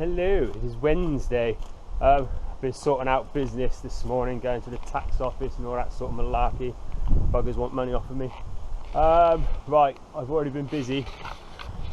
Hello, it is Wednesday. I've been sorting out business this morning, going to the tax office and all that sort of malarkey. Buggers want money off of me. Right, I've already been busy.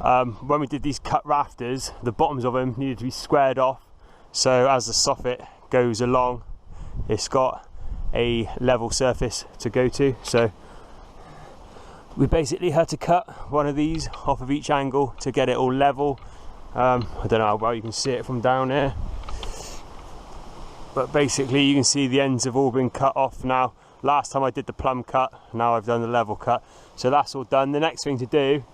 When we did these cut rafters, the bottoms of them needed to be squared off, so as the soffit goes along, it's got a level surface to go to. So we basically had to cut one of these off of each angle to get it all level. I don't know how well you can see it from down here, but basically you can see the ends have all been cut off now. Last time I did the plumb cut, now I've done the level cut, so that's all done. The next thing to do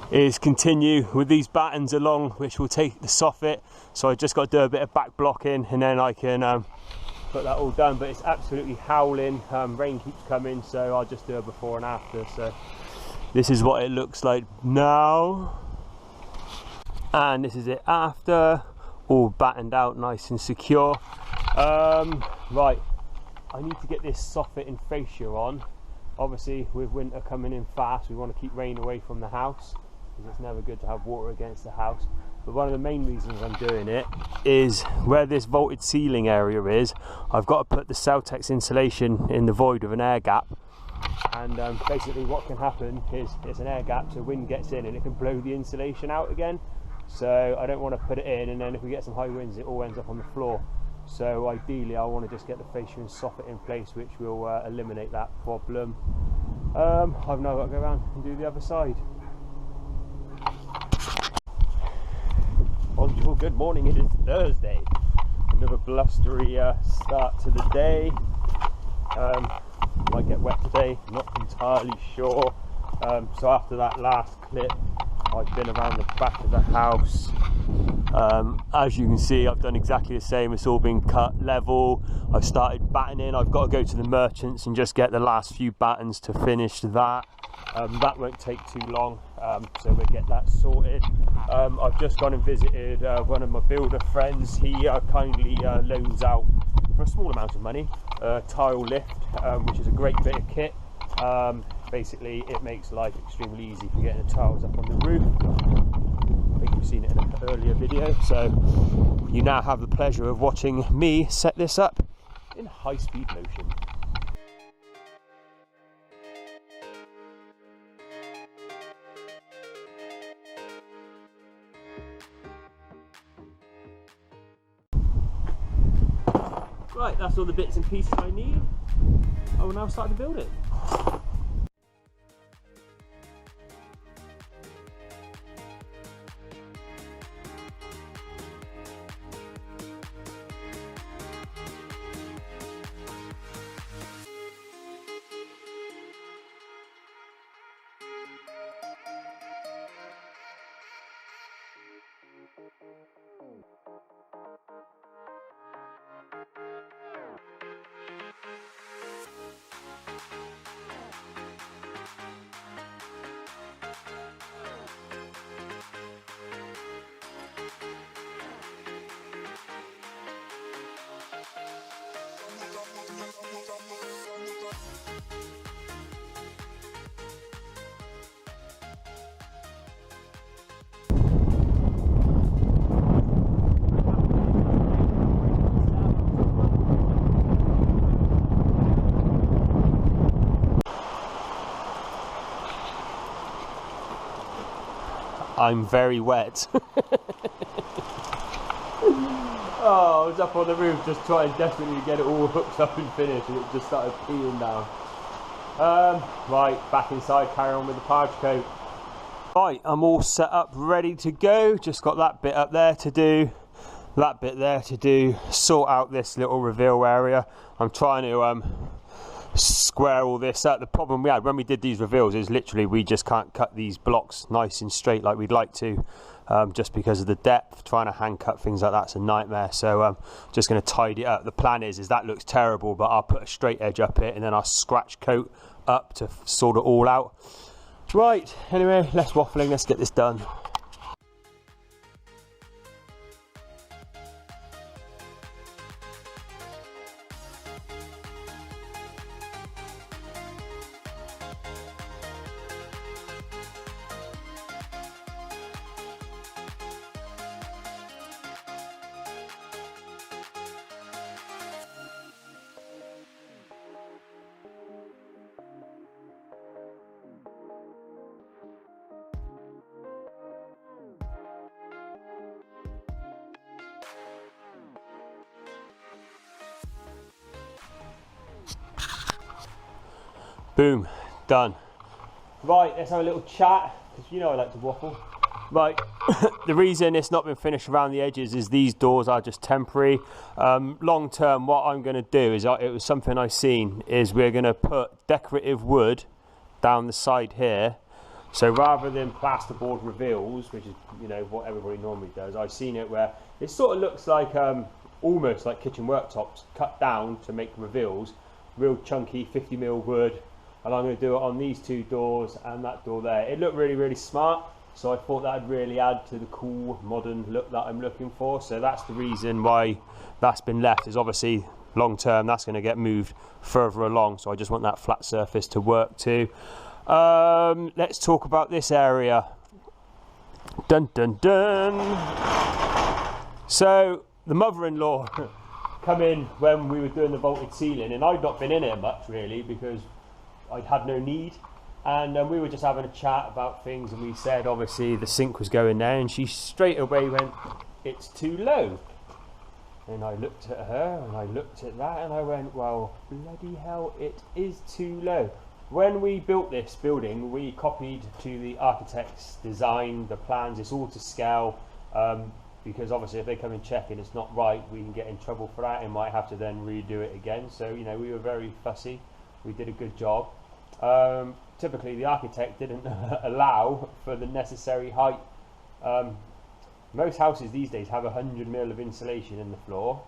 is continue with these battens along, which will take the soffit, so I just got to do a bit of back blocking and then I can put that all done. But it's absolutely howling, rain keeps coming, so I'll just do a before and after. So this is what it looks like now, and this is it after, all battened out nice and secure. Right, I need to get this soffit and fascia on. Obviously with winter coming in fast, we want to keep rain away from the house, because it's never good to have water against the house. But one of the main reasons I'm doing it is where this vaulted ceiling area is, I've got to put the Celtex insulation in the void of an air gap, and basically what can happen is it's an air gap, so wind gets in and it can blow the insulation out again. So I don't want to put it in, and then if we get some high winds it all ends up on the floor. So ideally I want to just get the fascia and soffit in place, which will eliminate that problem. I've now got to go around and do the other side. Bonjour, good morning, it is Thursday. Another blustery start to the day. Might get wet today, not entirely sure. So after that last clip, I've been around the back of the house. As you can see, I've done exactly the same. It's all been cut level. I've started battening. I've got to go to the merchants and just get the last few battens to finish that. That won't take too long, so we'll get that sorted. I've just gone and visited one of my builder friends. He kindly loans out, for a small amount of money, a tile lift, which is a great bit of kit. Basically it makes life extremely easy for getting the tiles up on the roof. I think you've seen it in an earlier video, so you now have the pleasure of watching me set this up in high-speed motion. Right, that's all the bits and pieces I need. I will now start to build it. I'm very wet. Oh, I was up on the roof just trying desperately to get it all hooked up and finished, and it just started peeing down. Right, back inside, carry on with the parge coat. Right, I'm all set up, ready to go. Just got that bit up there to do, that bit there to do, sort out this little reveal area. I'm trying to square all this up. The problem we had when we did these reveals is literally we just can't cut these blocks nice and straight like we'd like to, just because of the depth. Trying to hand cut things like that's a nightmare, so I'm just going to tidy it up. The plan is that looks terrible, but I'll put a straight edge up it and then I'll scratch coat up to sort it all out. Right, anyway, less waffling, let's get this done. Boom, done. Right, let's have a little chat, because you know I like to waffle. Right, the reason it's not been finished around the edges is these doors are just temporary. Long term, what I'm going to do is, it was something I seen, is we're going to put decorative wood down the side here. So rather than plasterboard reveals, which is, you know, what everybody normally does, I've seen it where it sort of looks like almost like kitchen worktops cut down to make reveals, real chunky 50mm wood. And I'm going to do it on these two doors and that door there. It looked really, really smart. So I thought that would really add to the cool modern look that I'm looking for. So that's the reason why that's been left, is obviously long term that's going to get moved further along. So I just want that flat surface to work too. Let's talk about this area. Dun dun dun. So the mother-in-law come in when we were doing the vaulted ceiling, and I'd not been in it much really because I'd had no need. And we were just having a chat about things, and we said obviously the sink was going there, and she straight away went, "It's too low." And I looked at her and I looked at that and I went, well, bloody hell, it is too low. When we built this building, we copied to the architect's design, the plans, it's all to scale, because obviously if they come and check and it's not right, we can get in trouble for that and might have to then redo it again. So, you know, we were very fussy. We did a good job. Typically the architect didn't allow for the necessary height. Most houses these days have 100mm of insulation in the floor.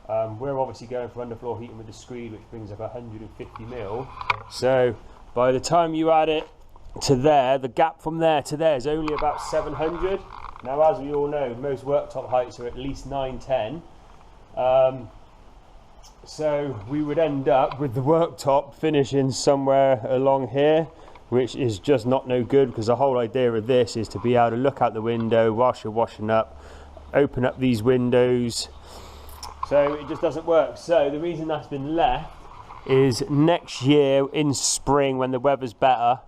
We're obviously going for underfloor heating with the screed, which brings up 150mm. So by the time you add it to there, the gap from there to there is only about 700. Now, as we all know, most worktop heights are at least 910. So we would end up with the worktop finishing somewhere along here, which is just not no good, because the whole idea of this is to be able to look out the window whilst you're washing up, open up these windows. So it just doesn't work. So the reason that's been left is next year in spring, when the weather's better,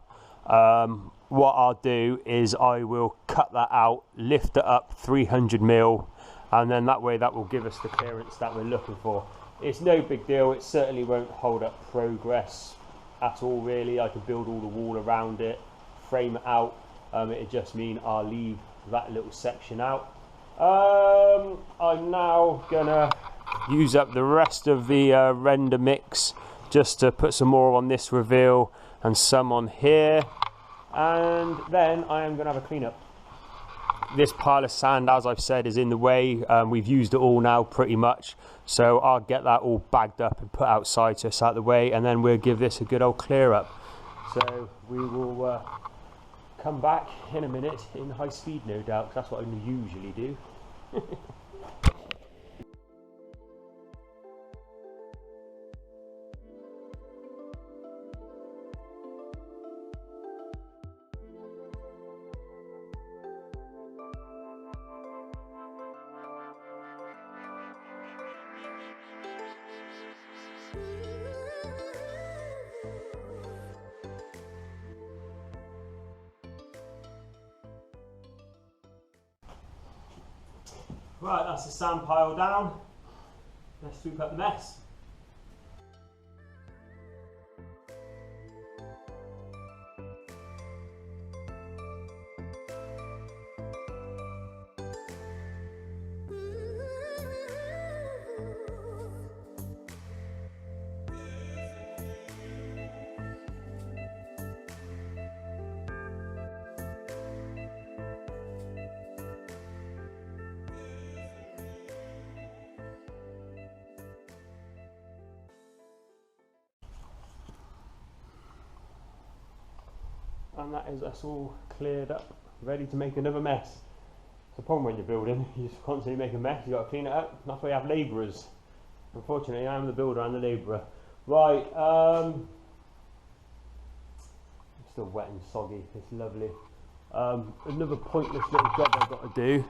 what I'll do is I will cut that out, lift it up 300mm, and then that way that will give us the clearance that we're looking for. It's no big deal. It certainly won't hold up progress at all really. I can build all the wall around it, frame it out. It just mean I'll leave that little section out. I'm now gonna use up the rest of the render mix just to put some more on this reveal and some on here, and then I am gonna have a clean up. This pile of sand, as I've said, is in the way. We've used it all now pretty much, so I'll get that all bagged up and put outside so it's out of the way, and then we'll give this a good old clear up. So we will come back in a minute in high speed, no doubt, because that's what I usually do. Right, that's the sand pile down. Let's sweep up the mess. And that is us all cleared up, ready to make another mess. It's the problem when you're building, you just constantly make a mess, you've got to clean it up. That's why you have labourers. Unfortunately, I'm the builder and the labourer. Right, I'm still wet and soggy, it's lovely. Another pointless little job I've got to do.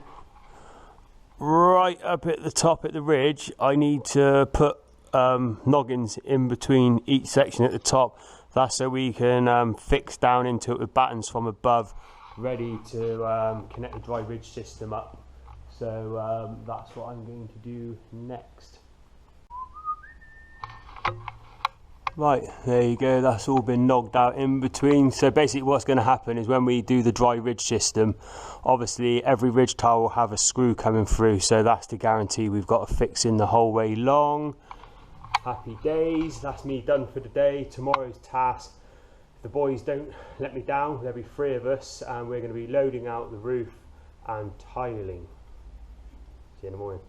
Right up at the top at the ridge, I need to put noggins in between each section at the top. That's so we can fix down into it with battens from above, ready to connect the dry ridge system up. So that's what I'm going to do next. Right, there you go, that's all been knocked out in between. So basically what's going to happen is when we do the dry ridge system, obviously every ridge tile will have a screw coming through, so that's the guarantee we've got to fix in the whole way long. Happy days, that's me done for the day. Tomorrow's task, if the boys don't let me down, there'll be 3 of us and we're going to be loading out the roof and tiling. See you in the morning.